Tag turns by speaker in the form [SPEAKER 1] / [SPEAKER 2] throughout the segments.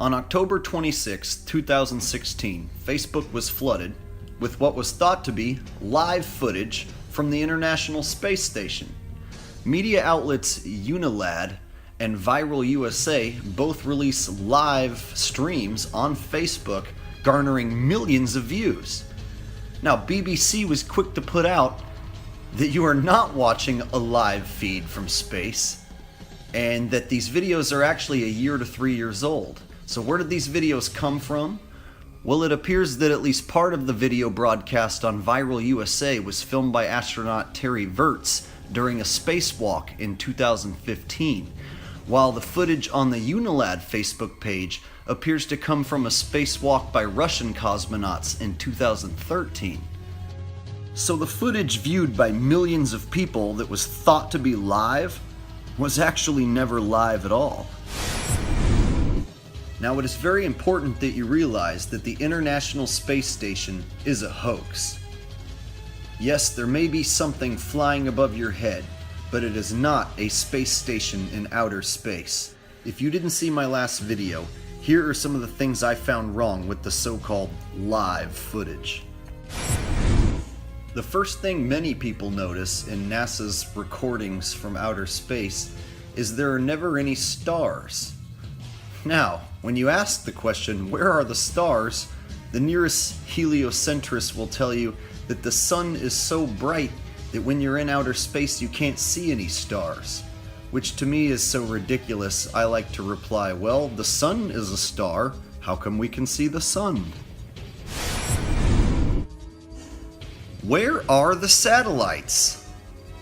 [SPEAKER 1] On October 26, 2016, Facebook was flooded with what was thought to be live footage from the International Space Station. Media outlets Unilad and Viral USA both release live streams on Facebook, garnering millions of views. Now, BBC was quick to put out that you are not watching a live feed from space, and that these videos are actually a year to 3 years old. So where did these videos come from? Well, it appears that at least part of the video broadcast on Viral USA was filmed by astronaut Terry Virts during a spacewalk in 2015, while the footage on the Unilad Facebook page appears to come from a spacewalk by Russian cosmonauts in 2013. So the footage viewed by millions of people that was thought to be live was actually never live at all. Now, it is very important that you realize that the International Space Station is a hoax. Yes, there may be something flying above your head, but it is not a space station in outer space. If you didn't see my last video, here are some of the things I found wrong with the so-called live footage. The first thing many people notice in NASA's recordings from outer space is there are never any stars. Now, when you ask the question, where are the stars, the nearest heliocentrist will tell you that the sun is so bright that when you're in outer space you can't see any stars. Which to me is so ridiculous, I like to reply, well, the sun is a star, how come we can see the sun? Where are the satellites?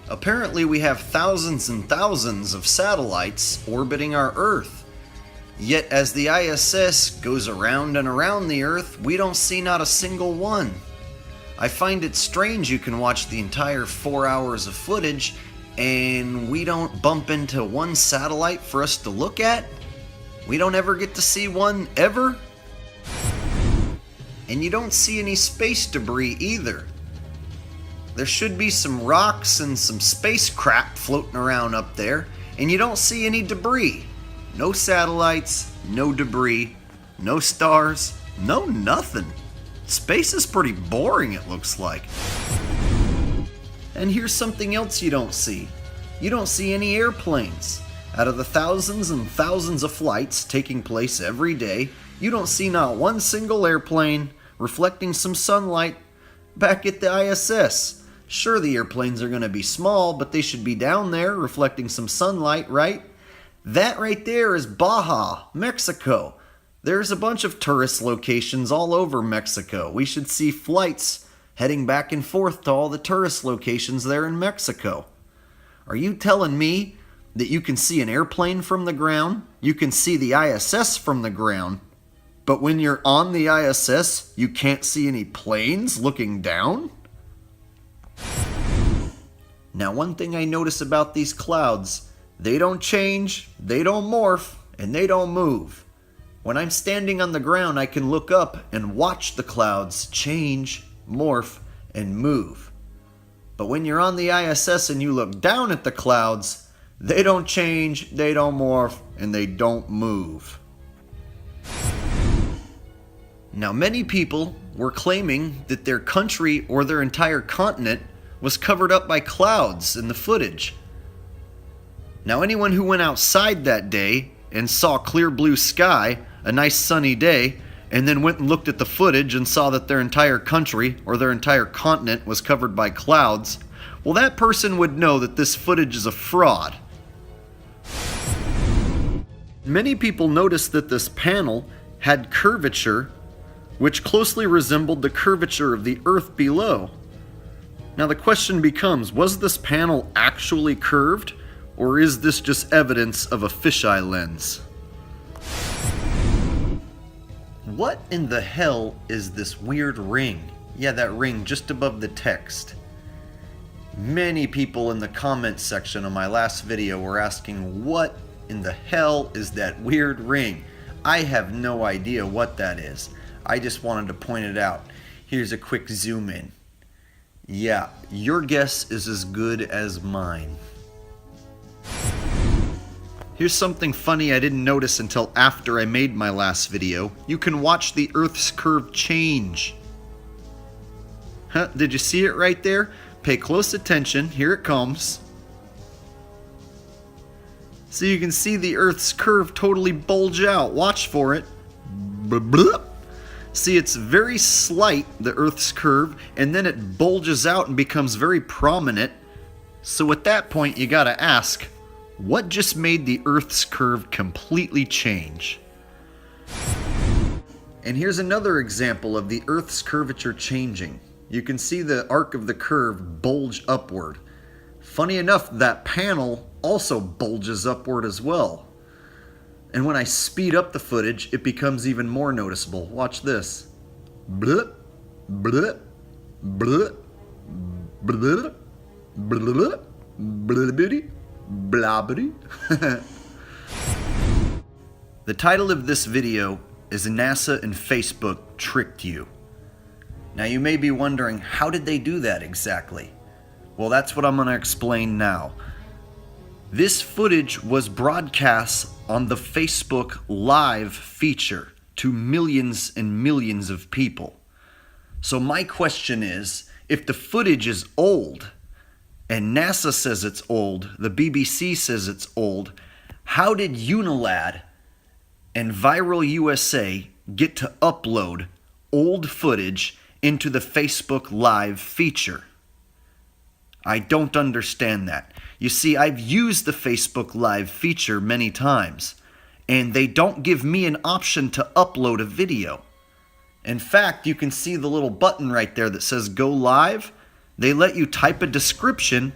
[SPEAKER 1] Apparently we have thousands and thousands of satellites orbiting our Earth. Yet as the ISS goes around and around the Earth, we don't see not a single one. I find it strange you can watch the entire 4 hours of footage and we don't bump into one satellite for us to look at? We don't ever get to see one, ever? And you don't see any space debris either. There should be some rocks and some space crap floating around up there, and you don't see any debris. No satellites, no debris, no stars, no nothing. Space is pretty boring, it looks like. And here's something else you don't see. You don't see any airplanes. Out of the thousands and thousands of flights taking place every day, you don't see not one single airplane reflecting some sunlight back at the ISS. Sure, the airplanes are going to be small, but they should be down there reflecting some sunlight, right? That right there is Baja, Mexico. There's a bunch of tourist locations all over Mexico. We should see flights heading back and forth to all the tourist locations there in Mexico. Are you telling me that you can see an airplane from the ground? You can see the ISS from the ground, but when you're on the ISS, you can't see any planes looking down? Now, one thing I notice about these clouds, they don't change, they don't morph, and they don't move. When I'm standing on the ground, I can look up and watch the clouds change, morph, and move. But when you're on the ISS and you look down at the clouds, they don't change, they don't morph, and they don't move. Now, many people were claiming that their country or their entire continent was covered up by clouds in the footage. Now, anyone who went outside that day and saw clear blue sky, a nice sunny day, and then went and looked at the footage and saw that their entire country or their entire continent was covered by clouds, well, that person would know that this footage is a fraud. Many people noticed that this panel had curvature, which closely resembled the curvature of the Earth below. Now the question becomes, was this panel actually curved? Or is this just evidence of a fisheye lens? What in the hell is this weird ring? Yeah, that ring just above the text. Many people in the comments section of my last video were asking, what in the hell is that weird ring? I have no idea what that is. I just wanted to point it out. Here's a quick zoom in. Yeah, your guess is as good as mine. Here's something funny I didn't notice until after I made my last video. You can watch the Earth's curve change. Huh, did you see it right there? Pay close attention. Here it comes. So you can see the Earth's curve totally bulge out. Watch for it. See, it's very slight, the Earth's curve, and then it bulges out and becomes very prominent. So at that point, you gotta ask, what just made the Earth's curve completely change? And here's another example of the Earth's curvature changing. You can see the arc of the curve bulge upward. Funny enough, that panel also bulges upward as well. And when I speed up the footage, it becomes even more noticeable. Watch this. Blip, blip, blip, blip, blip, blibbity, blobbity. The title of this video is NASA and Facebook Tricked You. Now you may be wondering, how did they do that exactly? Well, that's what I'm going to explain now. This footage was broadcast on the Facebook Live feature to millions and millions of people. So my question is, if the footage is old, and NASA says it's old, the BBC says it's old, how did Unilad and Viral USA get to upload old footage into the Facebook Live feature? I don't understand that. You see, I've used the Facebook Live feature many times, and they don't give me an option to upload a video. In fact, you can see the little button right there that says Go Live. They let you type a description,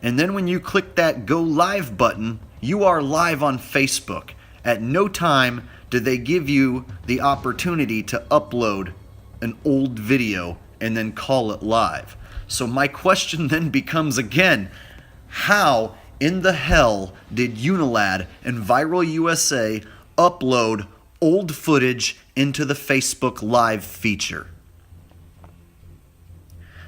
[SPEAKER 1] and then when you click that Go Live button, you are live on Facebook. At no time do they give you the opportunity to upload an old video and then call it live. So my question then becomes again, how in the hell did Unilad and Viral USA upload old footage into the Facebook Live feature?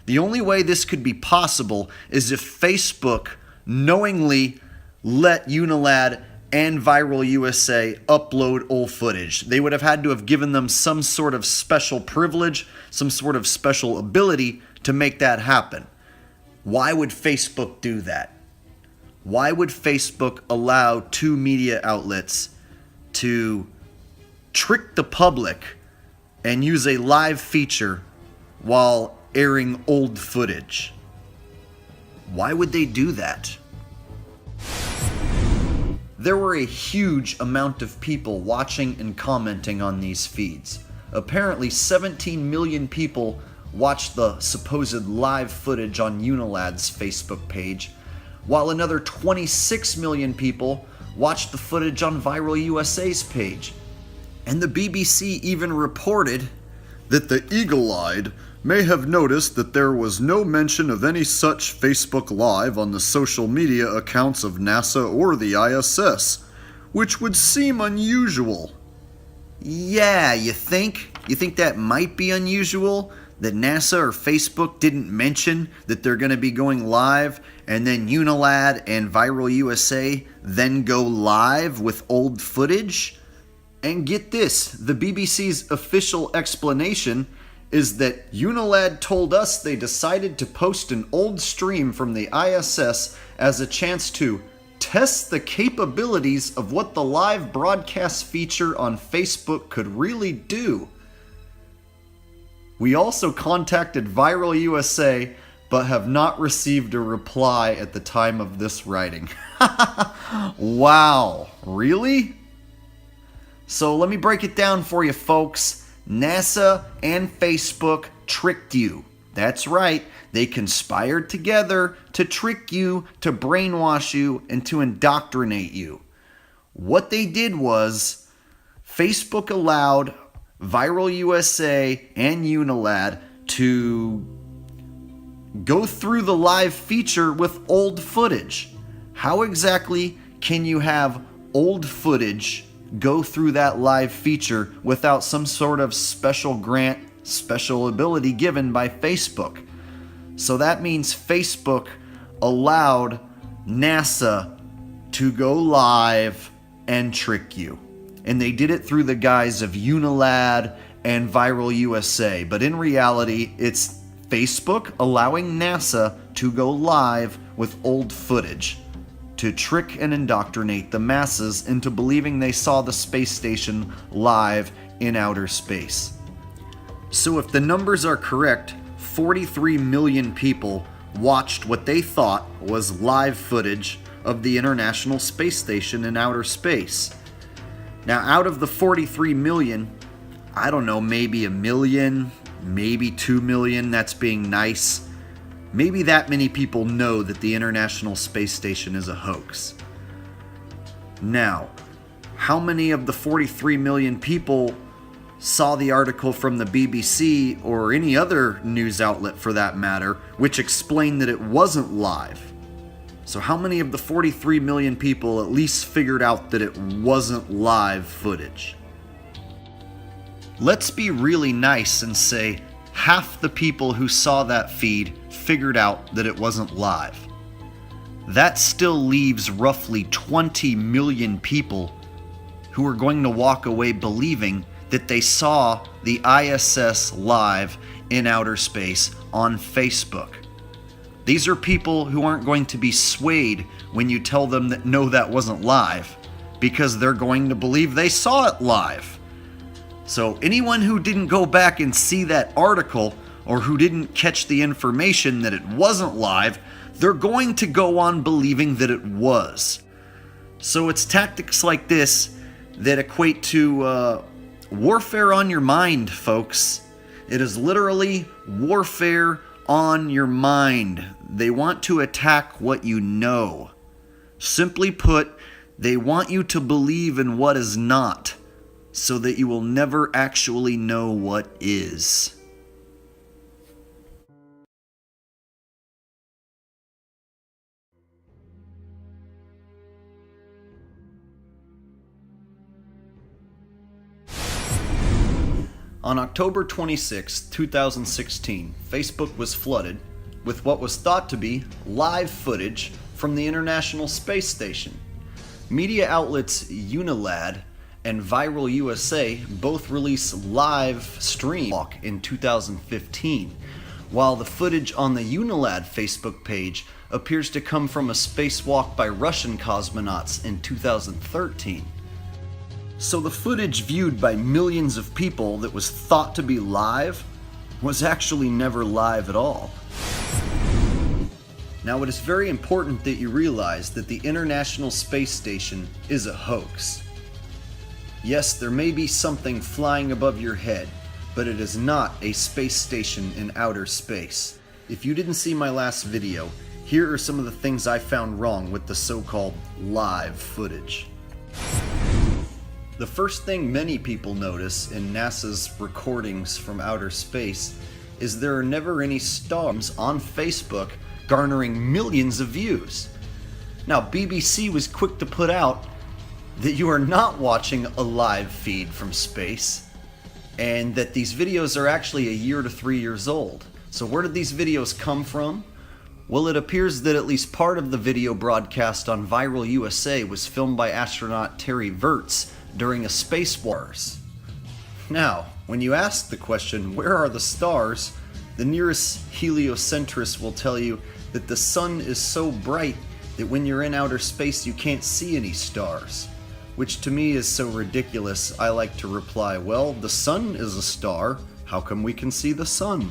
[SPEAKER 1] The only way this could be possible is if Facebook knowingly let Unilad and Viral USA upload old footage. They would have had to have given them some sort of special privilege, some sort of special ability to make that happen. Why would Facebook do that? Why would Facebook allow two media outlets to trick the public and use a live feature while airing old footage? Why would they do that? There were a huge amount of people watching and commenting on these feeds. Apparently 17 million people watched the supposed live footage on Unilad's Facebook page, while another 26 million people watched the footage on Viral USA's page. And the BBC even reported that the eagle-eyed may have noticed that there was no mention of any such Facebook Live on the social media accounts of NASA or the ISS, which would seem unusual. Yeah, you think? You think that might be unusual? That NASA or Facebook didn't mention that they're going to be going live, and then Unilad and Viral USA then go live with old footage? And get this, the BBC's official explanation is that Unilad told us they decided to post an old stream from the ISS as a chance to test the capabilities of what the live broadcast feature on Facebook could really do. We also contacted Viral USA, but have not received a reply at the time of this writing. Wow, really? So let me break it down for you, folks. NASA and Facebook tricked you. That's right, they conspired together to trick you, to brainwash you, and to indoctrinate you. What they did was, Facebook allowed Viral USA and Unilad to go through the live feature with old footage. How exactly can you have old footage go through that live feature without some sort of special grant, special ability given by Facebook? So that means Facebook allowed NASA to go live and trick you. And they did it through the guise of Unilad and Viral USA. But in reality, it's Facebook allowing NASA to go live with old footage to trick and indoctrinate the masses into believing they saw the space station live in outer space. So if the numbers are correct, 43 million people watched what they thought was live footage of the International Space Station in outer space. Now, out of the 43 million, I don't know, maybe a million, maybe 2 million, that's being nice. Maybe that many people know that the International Space Station is a hoax. Now, how many of the 43 million people saw the article from the BBC or any other news outlet for that matter, which explained that it wasn't live? So how many of the 43 million people at least figured out that it wasn't live footage? Let's be really nice and say half the people who saw that feed figured out that it wasn't live. That still leaves roughly 20 million people who are going to walk away believing that they saw the ISS live in outer space on Facebook. These are people who aren't going to be swayed when you tell them that no, that wasn't live, because they're going to believe they saw it live. So anyone who didn't go back and see that article, or who didn't catch the information that it wasn't live, they're going to go on believing that it was. So it's tactics like this that equate to warfare on your mind, folks. It is literally warfare on your mind. They want to attack what you know. Simply put, they want you to believe in what is not, so that you will never actually know what is. On October 26, 2016, Facebook was flooded with what was thought to be live footage from the International Space Station. Media outlets Unilad and Viral USA both released live stream in 2015, while the footage on the Unilad Facebook page appears to come from a spacewalk by Russian cosmonauts in 2013. So the footage viewed by millions of people that was thought to be live was actually never live at all. Now, it is very important that you realize that the International Space Station is a hoax. Yes, there may be something flying above your head, but it is not a space station in outer space. If you didn't see my last video, here are some of the things I found wrong with the so-called live footage. The first thing many people notice in NASA's recordings from outer space is there are never any stars on Facebook garnering millions of views. Now, BBC was quick to put out that you are not watching a live feed from space, and that these videos are actually a year to 3 years old. So where did these videos come from? Well, it appears that at least part of the video broadcast on Viral USA was filmed by astronaut Terry Virts during a space wars. Now, when you ask the question, where are the stars? The nearest heliocentrist will tell you that the sun is so bright that when you're in outer space you can't see any stars. Which to me is so ridiculous, I like to reply, well, the sun is a star. How come we can see the sun?